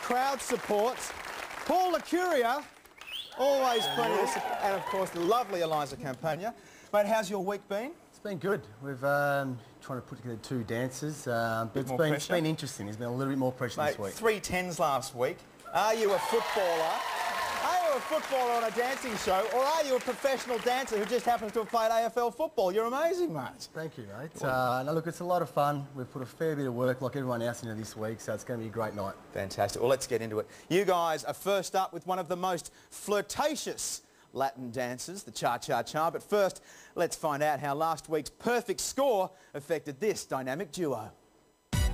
crowd support. Paul Licuria, always plenty of support. And, of course, the lovely Eliza Campanga. Mate, how's your week been? It's been good. We've trying to put together 2 dances, but it's been interesting. There's been a little bit more pressure this week. 3 10s last week. Are you a footballer? Are you a footballer on a dancing show, or are you a professional dancer who just happens to have played AFL football? You're amazing, mate. Thank you, mate. No, look, it's a lot of fun. We've put a fair bit of work, like everyone else, into this week, so it's going to be a great night. Fantastic. Well, let's get into it. You guys are first up with one of the most flirtatious Latin dances, the cha-cha-cha. But first, let's find out how last week's perfect score affected this dynamic duo. 10.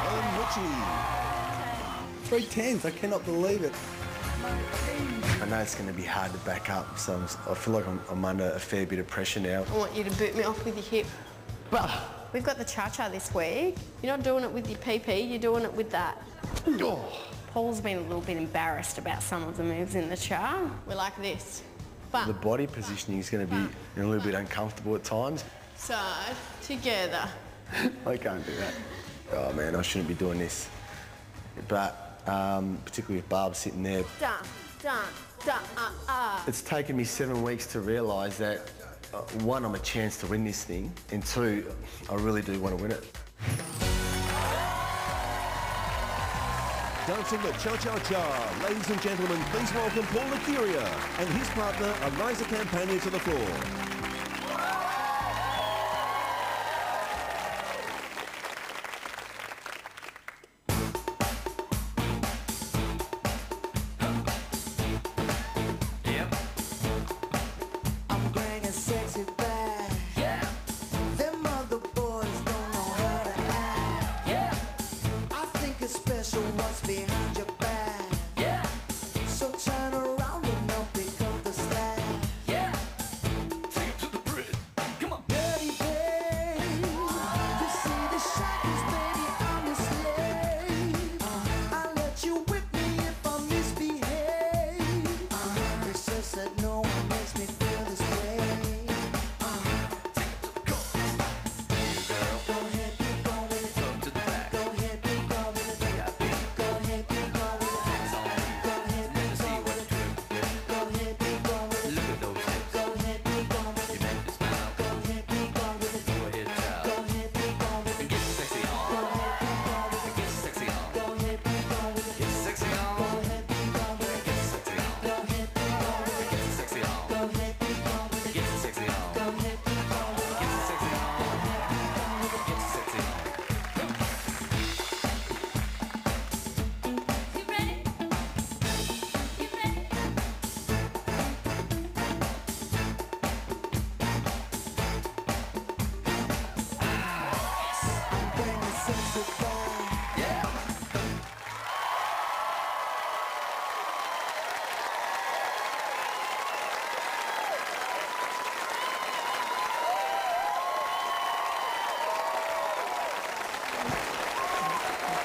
And Richie. 3 10s, I cannot believe it. I know it's going to be hard to back up, so I feel like I'm under a fair bit of pressure now. I want you to boot me off with your hip. But we've got the cha-cha this week. You're not doing it with your PP, you're doing it with that. Oh. Paul's been a little bit embarrassed about some of the moves in the cha. We're like this. Bum. The body positioning is going to be a little bit uncomfortable at times. Side, together. I can't do that. Oh man, I shouldn't be doing this. But particularly with Barb sitting there. Dun, dun, dun, It's taken me 7 weeks to realise that, 1, I'm a chance to win this thing, and 2, I really do want to win it. Dancing the cha-cha-cha. Ladies and gentlemen, please welcome Paul Licuria and his partner Eliza Campanga to the floor.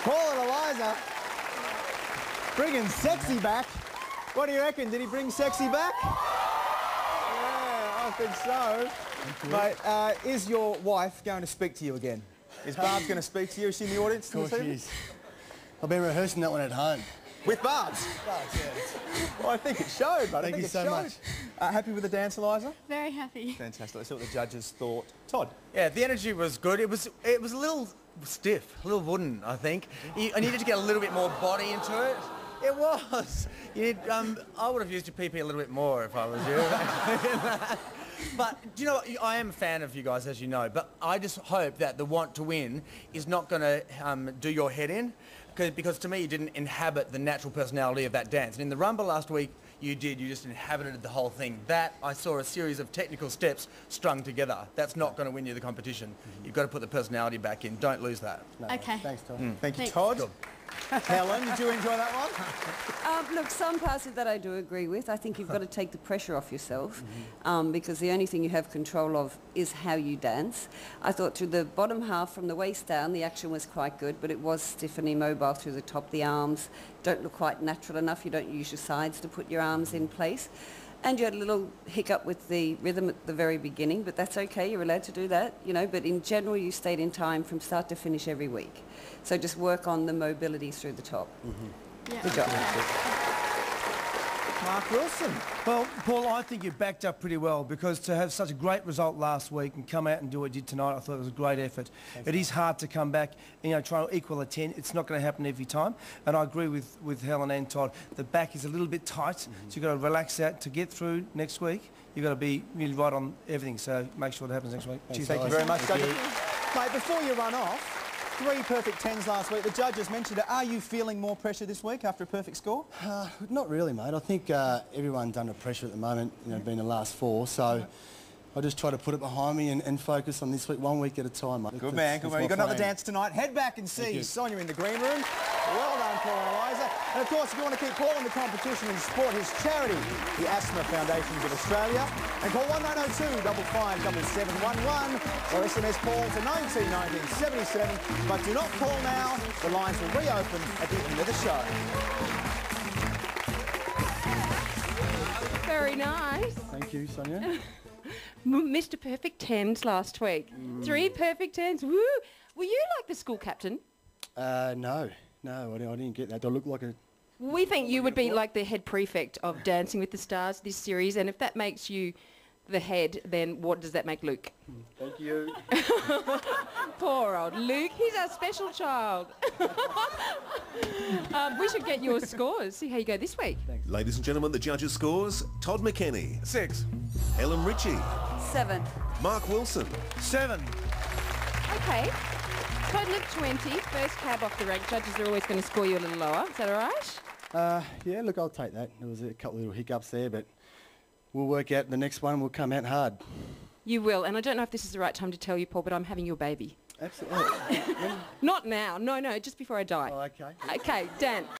Paul and Eliza bringing sexy back. What do you reckon? Did he bring sexy back? Yeah, I think so. Mate, is your wife going to speak to you again? Is Barb going to speak to you? Is she in the audience? Of course she is. I've been rehearsing that one at home. With Barb's? Barb's, yeah. Well, I think it showed, but Thank you so much. Happy with the dance, Eliza? Very happy. Fantastic. Let's see what the judges thought. Todd? Yeah, the energy was good. It was a little stiff, a little wooden, I think. I needed to get a little bit more body into it. It was. I would have used your PP a little bit more if I was you. But, do you know what? I am a fan of you guys, as you know, but I just hope that the want to win is not going to do your head in, because to me you didn't inhabit the natural personality of that dance. And in the Rumba last week, you did. You just inhabited the whole thing. That, I saw a series of technical steps strung together. That's not going to win you the competition. You've got to put the personality back in. Don't lose that. No, okay. Thanks, Todd. Thank you, Thanks. Todd. Good. Helen, did you enjoy that one? Look, some parts of that I do agree with. I think you've got to take the pressure off yourself because the only thing you have control of is how you dance. I thought through the bottom half from the waist down the action was quite good, but it was stiff and immobile through the top. The arms don't look quite natural enough. You don't use your sides to put your arms in place. And you had a little hiccup with the rhythm at the very beginning, but that's okay, you're allowed to do that, you know, but in general you stayed in time from start to finish every week. So just work on the mobility through the top. Yeah. Good job. Mark Wilson. Well, Paul, I think you backed up pretty well, because to have such a great result last week and come out and do what you did tonight, I thought it was a great effort. It is hard to come back and, you know, try to equal a 10. It's not going to happen every time. And I agree with Helen and Todd. The back is a little bit tight, so you've got to relax that to get through next week. You've got to be really right on everything, so make sure it happens next week. Cheers, thank you very much, judges. Mate, before you run off, 3 perfect 10s last week. The judges mentioned it. Are you feeling more pressure this week after a perfect score? Not really, mate. I think everyone's under pressure at the moment, you know, being the last 4, so I just try to put it behind me and focus on this week, 1 week at a time, mate. Good man, good man. You've got another dance tonight. Head back and see Sonia in the green room. Well done, Paul and Eliza. And of course, if you want to keep Paul in the competition and support his charity, the Asthma Foundations of Australia, and call 1902 557711 or SMS Paul to 1977. But do not call now. The lines will reopen at the end of the show. Very nice. Thank you, Sonia. Mr. Perfect 10s last week. 3 perfect 10s. Woo! Were you like the school captain? No, I didn't get that. Do I look like a... We think you would be like the head prefect of Dancing with the Stars this series, and if that makes you the head, then what does that make Luke? Thank you. Poor old Luke. He's our special child. We should get your scores. See how you go this week. Thanks. Ladies and gentlemen, the judges' scores. Todd McKenny. 6. Helen Ritchie. 7. Mark Wilson. 7. Okay. Total of 20. First cab off the rank. Judges are always going to score you a little lower. Is that all right? Yeah, look, I'll take that. There was a couple of little hiccups there, but we'll work out the next one. We'll come out hard. You will. And I don't know if this is the right time to tell you, Paul, but I'm having your baby. Absolutely. Not now. No, just before I die. Oh, okay. Okay, Dan.